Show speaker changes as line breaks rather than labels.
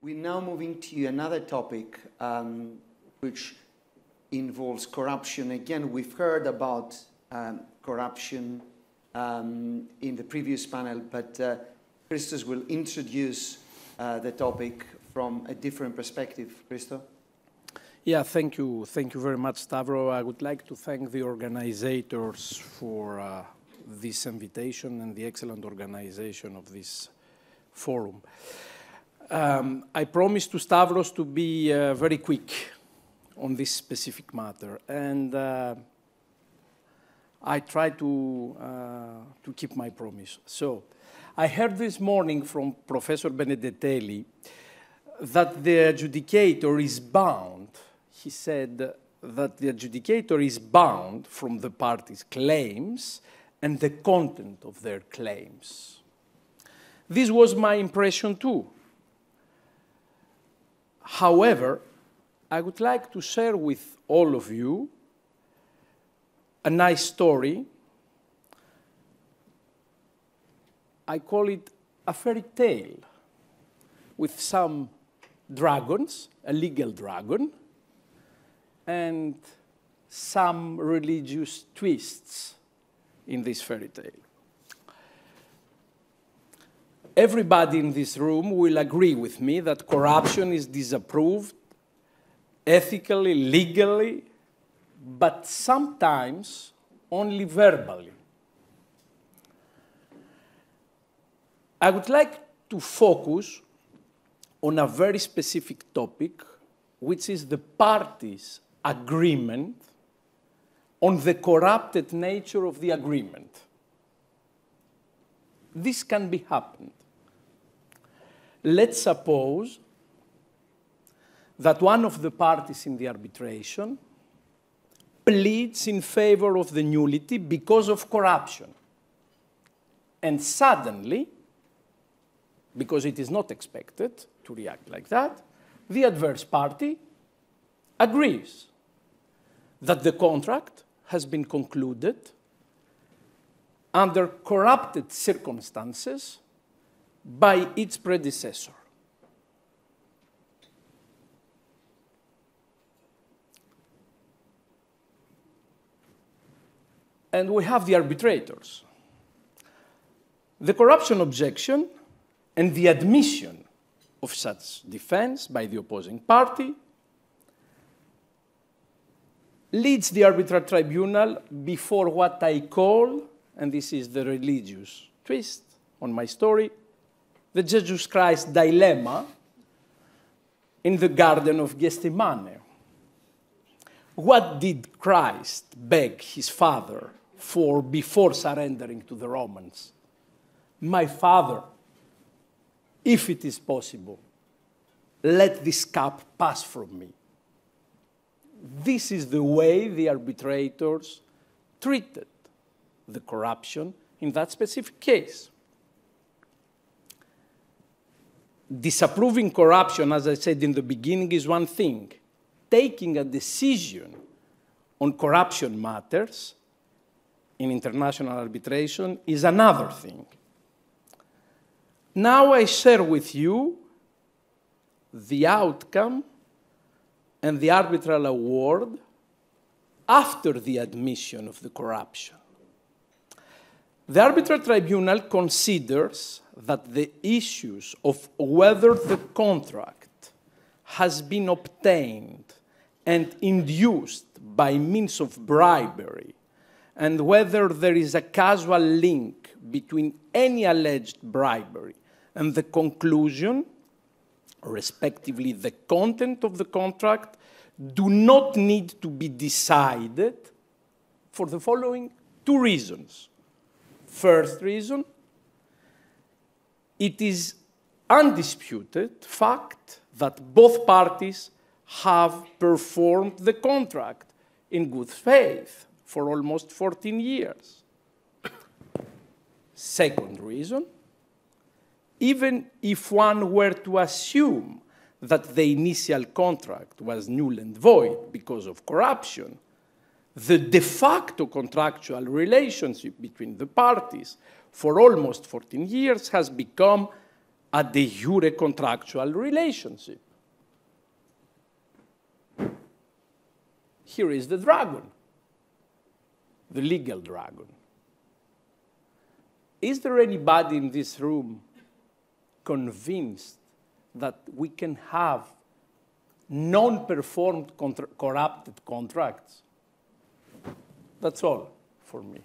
We're now moving to another topic which involves corruption. Again, we've heard about corruption in the previous panel, but Christos will introduce the topic from a different perspective. Christos?
Yeah, thank you. Thank you very much, Stavro. I would like to thank the organizers for this invitation and the excellent organization of this forum. I promise to Stavros to be very quick on this specific matter, and I try to keep my promise. So, I heard this morning from Professor Benedetelli that the adjudicator is bound. He said that the adjudicator is bound from the parties' claims and the content of their claims. This was my impression too. However, I would like to share with all of you a nice story. I call it a fairy tale with some dragons, a legal dragon, and some religious twists in this fairy tale. Everybody in this room will agree with me that corruption is disapproved ethically, legally, but sometimes only verbally. I would like to focus on a very specific topic, which is the parties' agreement on the corrupted nature of the agreement. This can be happened. Let's suppose that one of the parties in the arbitration pleads in favor of the nullity because of corruption. And suddenly, because it is not expected to react like that, the adverse party agrees that the contract has been concluded under corrupted circumstances by its predecessor. And we have the arbitrators. The corruption objection and the admission of such defense by the opposing party leads the arbitral tribunal before what I call, and this is the religious twist on my story, the Jesus Christ dilemma in the Garden of Gethsemane. What did Christ beg his Father for before surrendering to the Romans? My Father, if it is possible, let this cup pass from me. This is the way the arbitrators treated the corruption in that specific case. Disapproving corruption, as I said in the beginning, is one thing. Taking a decision on corruption matters in international arbitration is another thing. Now I share with you the outcome and the arbitral award after the admission of the corruption. The arbitral tribunal considers that the issues of whether the contract has been obtained and induced by means of bribery, and whether there is a causal link between any alleged bribery and the conclusion, respectively the content of the contract, do not need to be decided for the following two reasons. First reason, it is undisputed fact that both parties have performed the contract in good faith for almost 14 years. Second reason, even if one were to assume that the initial contract was null and void because of corruption, the de facto contractual relationship between the parties for almost 14 years has become a de jure contractual relationship. Here is the dragon, the legal dragon. Is there anybody in this room convinced that we can have non-performed corrupted contracts? That's all for me.